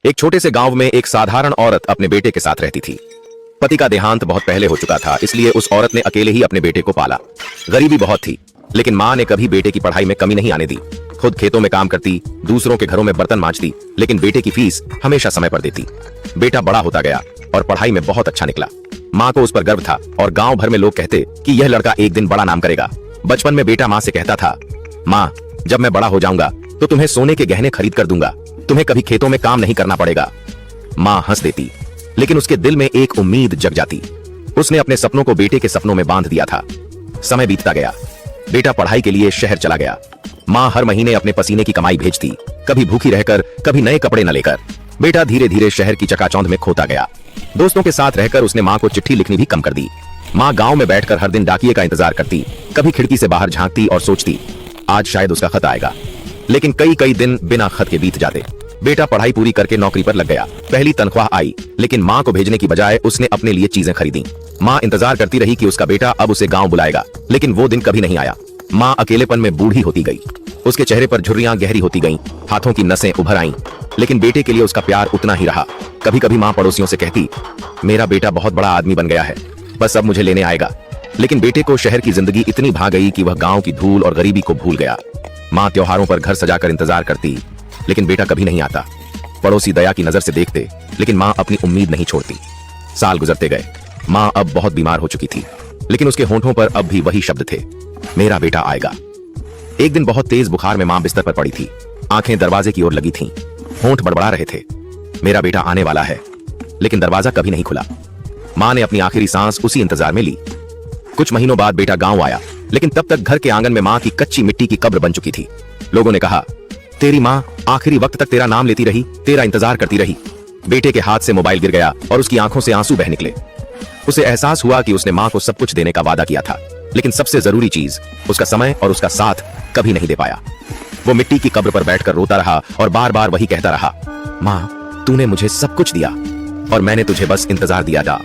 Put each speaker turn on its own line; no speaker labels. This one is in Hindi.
एक छोटे से गांव में एक साधारण औरत अपने बेटे के साथ रहती थी। पति का देहांत बहुत पहले हो चुका था, इसलिए उस औरत ने अकेले ही अपने बेटे को पाला। गरीबी बहुत थी, लेकिन माँ ने कभी बेटे की पढ़ाई में कमी नहीं आने दी। खुद खेतों में काम करती, दूसरों के घरों में बर्तन मांजती, लेकिन बेटे की फीस हमेशा समय पर देती। बेटा बड़ा होता गया और पढ़ाई में बहुत अच्छा निकला। माँ को उस पर गर्व था और गांव भर में लोग कहते कि यह लड़का एक दिन बड़ा नाम करेगा। बचपन में बेटा माँ से कहता था, माँ जब मैं बड़ा हो जाऊंगा तो तुम्हें सोने के गहने खरीद कर दूंगा, तुम्हें कभी खेतों में काम नहीं करना पड़ेगा। माँ हंस देती, लेकिन उसके दिल में एक उम्मीद जग जाती। उसने अपने सपनों को बेटे के सपनों में बांध दिया था। समय बीतता गया, बेटा पढ़ाई के लिए शहर चला गया। माँ हर महीने अपने पसीने की कमाई भेजती, कभी भूखी रहकर, कभी नए कपड़े न लेकर। बेटा धीरे धीरे शहर की चकाचौंध में खोता गया। दोस्तों के साथ रहकर उसने माँ को चिट्ठी लिखनी भी कम कर दी। माँ गांव में बैठकर हर दिन डाकिये का इंतजार करती, कभी खिड़की से बाहर झांकती और सोचती, आज शायद उसका खत आएगा। लेकिन कई कई दिन बिना खत के बीत जाते। बेटा पढ़ाई पूरी करके नौकरी पर लग गया। पहली तनख्वाह आई, लेकिन माँ को भेजने की बजाय उसने अपने लिए चीजें खरीदी। माँ इंतजार करती रही कि उसका बेटा अब उसे गांव बुलाएगा, लेकिन वो दिन कभी नहीं आया। माँ अकेलेपन में बूढ़ी होती गई। उसके चेहरे पर झुर्रियां गहरी होती गईं, हाथों की नसें उभर आईं, लेकिन बेटे के लिए उसका प्यार उतना ही रहा। कभी कभी माँ पड़ोसियों से कहती, मेरा बेटा बहुत बड़ा आदमी बन गया है, बस अब मुझे लेने आएगा। लेकिन बेटे को शहर की जिंदगी इतनी भा गई कि वह गांव की धूल और गरीबी को भूल गया। माँ त्योहारों पर घर सजाकर इंतजार करती, लेकिन बेटा कभी नहीं आता। पड़ोसी दया की नजर से देखते, लेकिन माँ अपनी उम्मीद नहीं छोड़ती। साल गुजरते गए। माँ अब बहुत बीमार हो चुकी थी, लेकिन उसके होंठों पर अब भी वही शब्द थे, मेरा बेटा आएगा। एक दिन बहुत तेज बुखार में माँ बिस्तर पर पड़ी थी। आंखें दरवाजे की ओर लगी थीं, होंठ बड़बड़ा रहे थे, मेरा बेटा आने वाला है। लेकिन दरवाजा कभी नहीं खुला। माँ ने अपनी आखिरी सांस उसी इंतजार में ली। कुछ महीनों बाद बेटा गांव आया, लेकिन तब तक घर के आंगन में माँ की कच्ची मिट्टी की कब्र बन चुकी थी। लोगों ने कहा, तेरी माँ आखिरी वक्त तक तेरा नाम लेती रही, तेरा इंतजार करती रही। बेटे के हाथ से मोबाइल गिर गया और उसकी आंखों से आंसू बह निकले। उसे एहसास हुआ कि उसने माँ को सब कुछ देने का वादा किया था, लेकिन सबसे जरूरी चीज, उसका समय और उसका साथ कभी नहीं दे पाया। वो मिट्टी की कब्र पर बैठकर रोता रहा और बार बार वही कहता रहा, माँ तूने मुझे सब कुछ दिया और मैंने तुझे बस इंतजार दिया था।